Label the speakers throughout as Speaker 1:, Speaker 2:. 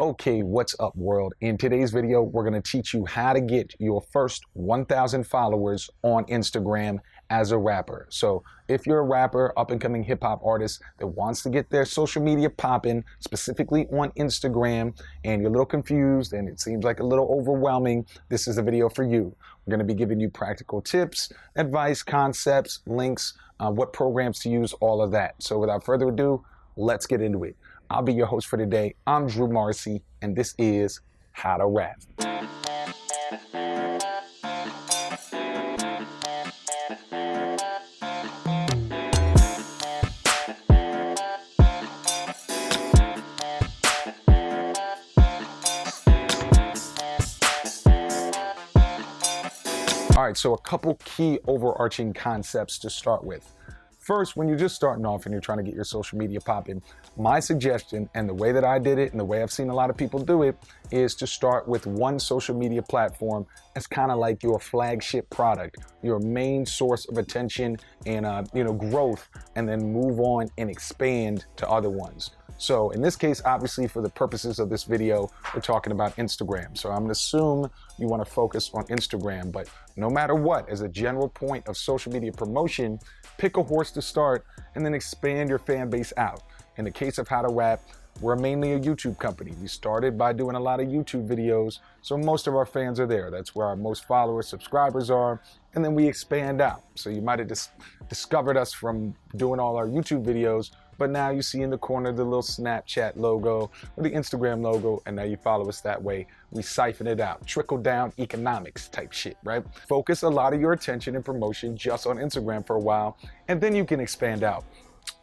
Speaker 1: Okay, what's up world? In today's video, we're going to teach you how to get your first 1,000 followers on Instagram as a rapper. So if you're a rapper, up and coming hip hop artist that wants to get their social media popping, specifically on Instagram, and you're a little confused and it seems like a little overwhelming, this is a video for you. We're going to be giving you practical tips, advice, concepts, links, what programs to use, all of that. So without further ado, let's get into it. I'll be your host for today. I'm Drew Marcy, and this is How to Rap. All right, so a couple key overarching concepts to start with. First, when you're just starting off and you're trying to get your social media popping, my suggestion and the way that I did it and the way I've seen a lot of people do it is to start with one social media platform as kind of like your flagship product, your main source of attention and growth, and then move on and expand to other ones. So in this case, obviously for the purposes of this video, we're talking about Instagram. So I'm gonna assume you wanna focus on Instagram, but no matter what, as a general point of social media promotion, pick a horse to start and then expand your fan base out. In the case of How to Rap, we're mainly a YouTube company. We started by doing a lot of YouTube videos, so most of our fans are there. That's where our most followers, subscribers are, and then we expand out. So you might have discovered us from doing all our YouTube videos, but now you see in the corner the little Snapchat logo or the Instagram logo, and now you follow us that way. We siphon it out, trickle down economics type shit, right? Focus a lot of your attention and promotion just on Instagram for a while, and then you can expand out.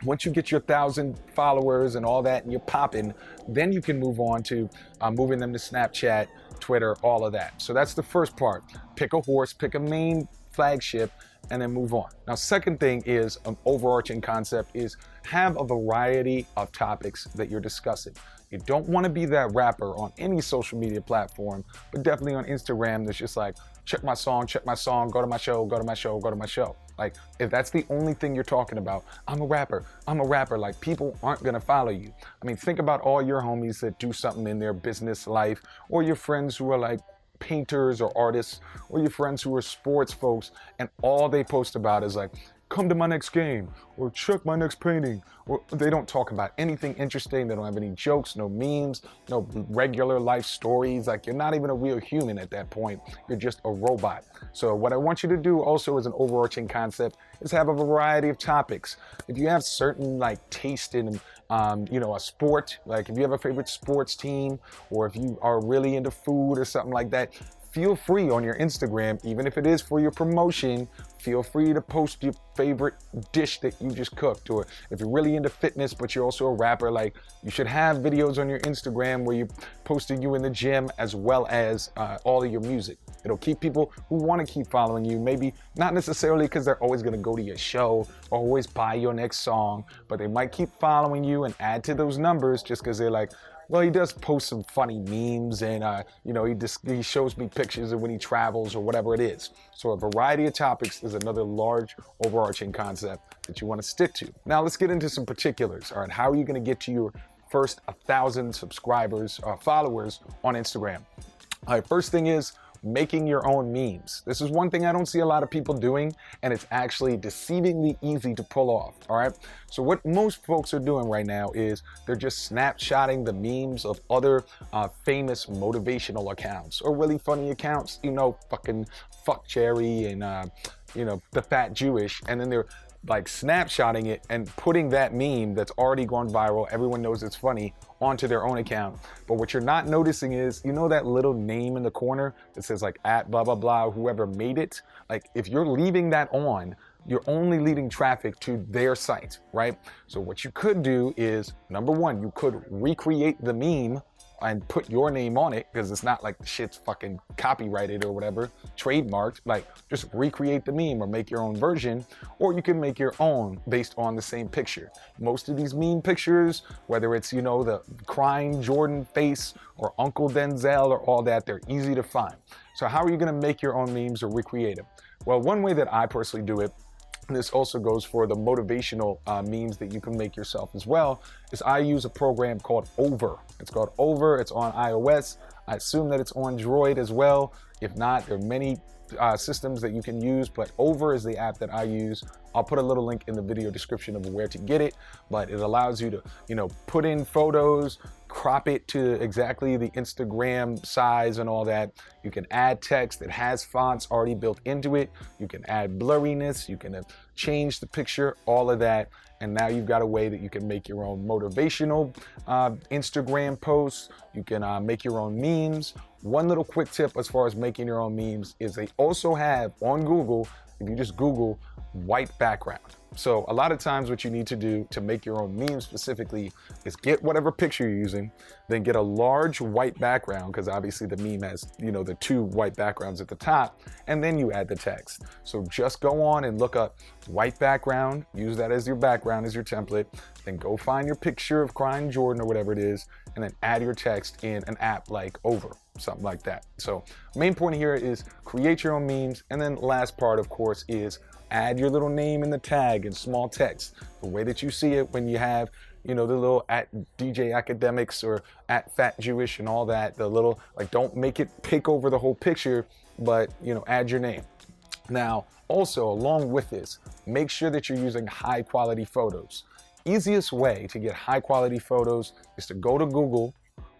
Speaker 1: Once you get your 1,000 followers and all that and you're popping, then you can move on to moving them to Snapchat, Twitter, all of that. So that's the first part. Pick a horse, pick a main flagship, and then move on. Now, second thing is an overarching concept is have a variety of topics that you're discussing. You don't want to be that rapper on any social media platform, but definitely on Instagram that's just like, check my song, go to my show, go to my show, go to my show. Like, if that's the only thing you're talking about, I'm a rapper, like people aren't gonna follow you. I mean, think about all your homies that do something in their business life, or your friends who are like painters or artists, or your friends who are sports folks, and all they post about is like, come to my next game, or check my next painting, or they don't talk about anything interesting. They don't have any jokes, no memes, no regular life stories. Like, you're not even a real human at that point. You're just a robot. So what I want you to do also as an overarching concept is have a variety of topics. If you have certain like taste in a sport, like if you have a favorite sports team, or if you are really into food or something like that, feel free on your Instagram, even if it is for your promotion, feel free to post your favorite dish that you just cooked. Or if you're really into fitness, but you're also a rapper, like you should have videos on your Instagram where you posted you in the gym as well as all of your music. It'll keep people who want to keep following you, maybe not necessarily because they're always going to go to your show or always buy your next song, but they might keep following you and add to those numbers just because they're like, well, he does post some funny memes and, he shows me pictures of when he travels or whatever it is. So a variety of topics is another large overarching concept that you want to stick to. Now let's get into some particulars. All right, how are you going to get to your first 1,000 subscribers or followers on Instagram? All right, first thing is making your own memes. This is one thing I don't see a lot of people doing, and it's actually deceivingly easy to pull off, all right? So what most folks are doing right now is they're just snapshotting the memes of other famous motivational accounts or really funny accounts, fucking Fuck Cherry and, the Fat Jewish, and then they're like snapshotting it and putting that meme that's already gone viral, everyone knows it's funny, onto their own account. But what you're not noticing is, that little name in the corner that says like at blah, blah, blah, whoever made it? Like if you're leaving that on, you're only leading traffic to their site, right? So what you could do is, number one, you could recreate the meme and put your name on it, because it's not like the shit's fucking copyrighted or whatever, trademarked. Like, just recreate the meme or make your own version, or you can make your own based on the same picture. Most of these meme pictures, whether it's, the crying Jordan face or Uncle Denzel or all that, they're easy to find. So how are you gonna make your own memes or recreate them? Well, one way that I personally do it and this also goes for the motivational memes that you can make yourself as well, is I use a program called Over. It's called Over. It's on iOS. I assume that it's on Android as well. If not, there are many systems that you can use, but Over is the app that I use. I'll put a little link in the video description of where to get it, but it allows you to, put in photos, crop it to exactly the Instagram size and all that. You can add text that has fonts already built into it. You can add blurriness. You can change the picture, all of that. And now you've got a way that you can make your own motivational Instagram posts. You can make your own memes. One little quick tip as far as making your own memes is they also have on Google, if you just Google white background. So a lot of times what you need to do to make your own meme specifically is get whatever picture you're using, then get a large white background, because obviously the meme has, the two white backgrounds at the top, and then you add the text. So just go on and look up white background, use that as your background, as your template, then go find your picture of crying Jordan or whatever it is, and then add your text in an app like Over, something like that. So main point here is create your own memes, and then last part, of course, is add your little name in the tag in small text, the way that you see it when you have, the little at DJ Academics or at Fat Jewish and all that, the little, don't make it take over the whole picture, but, add your name. Now, also, along with this, make sure that you're using high quality photos. Easiest way to get high quality photos is to go to Google,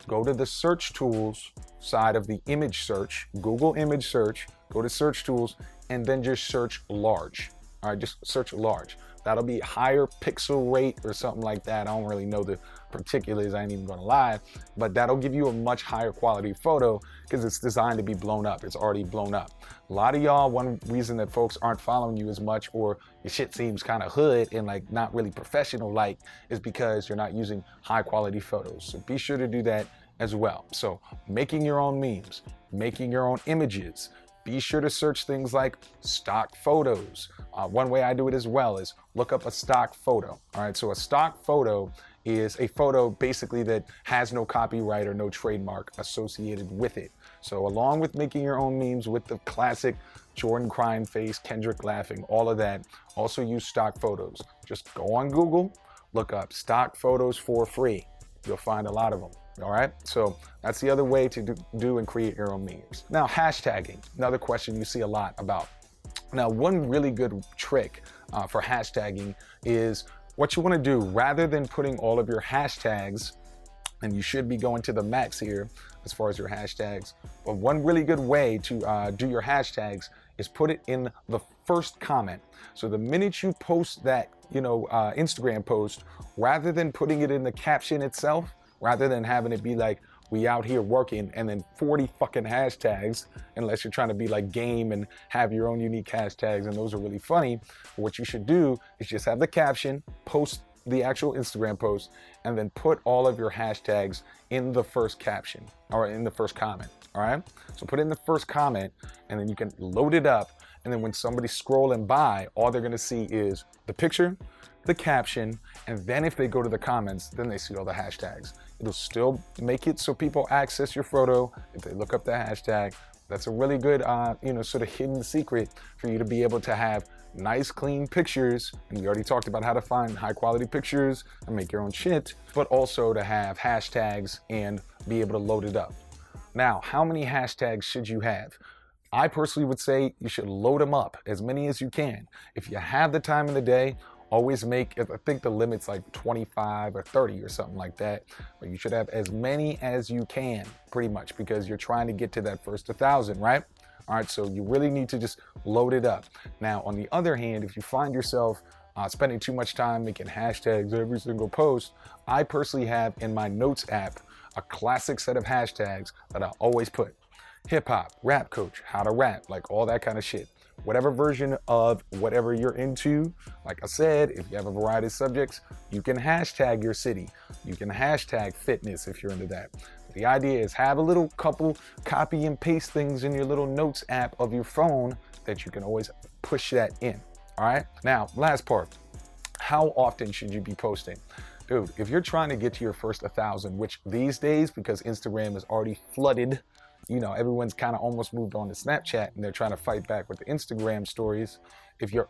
Speaker 1: go to the search tools side of the image search, Google image search, go to search tools, and then just search large. All right, just search large. That'll be higher pixel rate or something like that. I don't really know the particulars, I ain't even gonna lie, but that'll give you a much higher quality photo because it's designed to be blown up. It's already blown up. A lot of y'all, one reason that folks aren't following you as much, or your shit seems kind of hood and not really professional is because you're not using high quality photos. So be sure to do that as well. So making your own memes, making your own images, be sure to search things like stock photos. One way I do it as well is look up a stock photo. All right, so a stock photo is a photo basically that has no copyright or no trademark associated with it. So along with making your own memes with the classic Jordan crying face, Kendrick laughing, all of that, also use stock photos. Just go on Google, look up stock photos for free. You'll find a lot of them. All right, so that's the other way to do and create your own memes. Now, hashtagging, another question you see a lot about. Now, one really good trick for hashtagging is what you want to do, rather than putting all of your hashtags, and you should be going to the max here as far as your hashtags, but one really good way to do your hashtags is put it in the first comment. So the minute you post that, Instagram post, rather than putting it in the caption itself, rather than having it be like, we out here working, and then 40 fucking hashtags, unless you're trying to be like game and have your own unique hashtags, and those are really funny. What you should do is just have the caption, post the actual Instagram post, and then put all of your hashtags in the first caption, or in the first comment, all right? So put it in the first comment, and then you can load it up, and then when somebody's scrolling by, all they're gonna see is the picture, the caption, and then if they go to the comments, then they see all the hashtags. It'll still make it so people access your photo if they look up the hashtag. That's a really good, sort of hidden secret for you to be able to have nice, clean pictures. And we already talked about how to find high quality pictures and make your own shit, but also to have hashtags and be able to load it up. Now, how many hashtags should you have? I personally would say you should load them up, as many as you can. If you have the time in the day, always make, I think the limit's like 25 or 30 or something like that, but you should have as many as you can, pretty much, because you're trying to get to that first 1,000, right? All right, so you really need to just load it up. Now, on the other hand, if you find yourself spending too much time making hashtags every single post, I personally have in my notes app a classic set of hashtags that I always put. Hip hop, rap coach, how to rap, like all that kind of shit. Whatever version of whatever you're into, like I said, if you have a variety of subjects, you can hashtag your city. You can hashtag fitness if you're into that. The idea is have a little couple copy and paste things in your little notes app of your phone that you can always push that in. All right. Now, last part, how often should you be posting? Dude, if you're trying to get to your first 1,000, which these days, because Instagram is already flooded everyone's kind of almost moved on to Snapchat and they're trying to fight back with the Instagram stories. If you're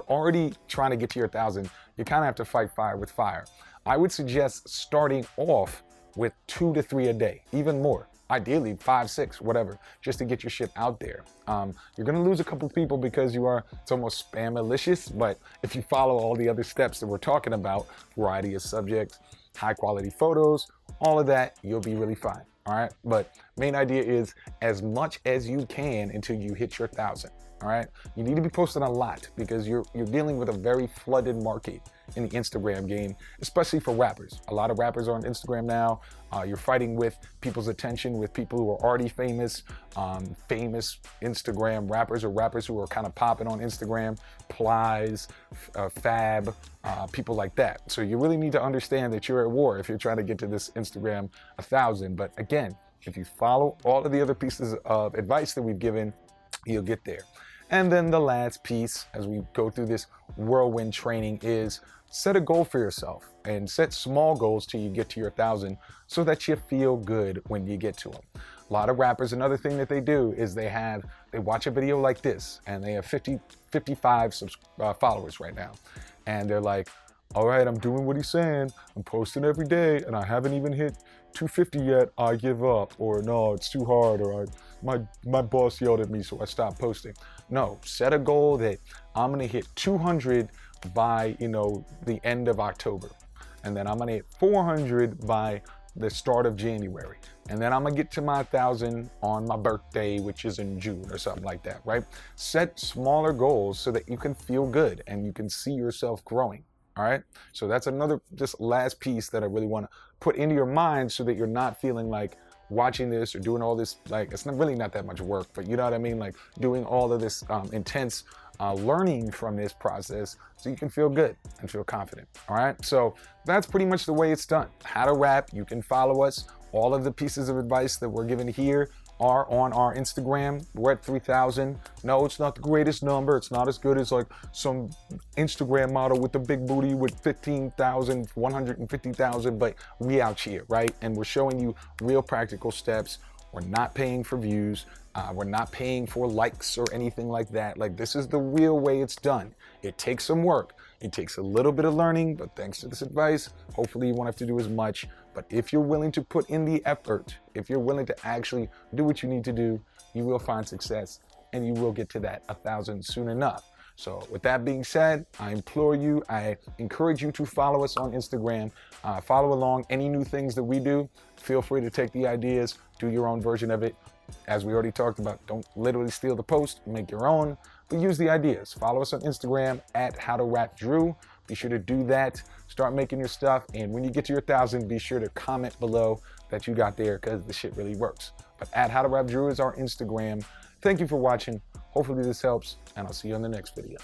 Speaker 1: already trying to get to your 1,000, you kind of have to fight fire with fire. I would suggest starting off with 2 to 3 a day, even more. Ideally 5, 6, whatever, just to get your shit out there. You're gonna lose a couple people because it's almost spam-malicious, but if you follow all the other steps that we're talking about, variety of subjects, high quality photos, all of that, you'll be really fine, all right? But main idea is as much as you can until you hit your 1,000, all right? You need to be posting a lot because you're dealing with a very flooded market in the Instagram game, especially for rappers. A lot of rappers are on Instagram now. You're fighting with people's attention with people who are already famous, famous Instagram rappers or rappers who are kind of popping on Instagram, Plies, Fab, people like that. So you really need to understand that you're at war if you're trying to get to this Instagram 1,000. But again, if you follow all of the other pieces of advice that we've given, you'll get there. And then the last piece, as we go through this whirlwind training, is set a goal for yourself and set small goals till you get to your 1,000 so that you feel good when you get to them. A lot of rappers, another thing that they do is they watch a video like this and they have 55 followers right now. And they're like, all right, I'm doing what he's saying. I'm posting every day and I haven't even hit 250 yet. I give up, or no, it's too hard, or my boss yelled at me, so I stopped posting. No, set a goal that I'm gonna hit 200 by the end of October, and then I'm gonna hit 400 by the start of January, and then I'm gonna get to my 1,000 on my birthday, which is in June or something like that, right? Set smaller goals so that you can feel good and you can see yourself growing. All right, so that's another just last piece that I really want to put into your mind so that you're not feeling like watching this or doing all this, like it's not really not that much work, but you know what I mean, like doing all of this intense learning from this process so you can feel good and feel confident. All right, so that's pretty much the way it's done. How to Rap. You can follow us. All of the pieces of advice that we're given here are on our Instagram. We're at 3,000. No, it's not the greatest number. It's not as good as like some Instagram model with the big booty with 15,000, 150,000, but we out here, right? And we're showing you real practical steps. We're not paying for views. We're not paying for likes or anything like that. Like, this is the real way it's done. It takes some work. It takes a little bit of learning, but thanks to this advice, hopefully you won't have to do as much. But if you're willing to put in the effort, if you're willing to actually do what you need to do, you will find success and you will get to that 1,000 soon enough. So with that being said, I encourage you to follow us on Instagram, follow along any new things that we do. Feel free to take the ideas, do your own version of it. As we already talked about, don't literally steal the post, make your own, but use the ideas. Follow us on Instagram at HowToRapDrew. Be sure to do that. Start making your stuff. And when you get to your 1,000, be sure to comment below that you got there because the shit really works. But at HowToRapDrew is our Instagram. Thank you for watching. Hopefully this helps, and I'll see you on the next video.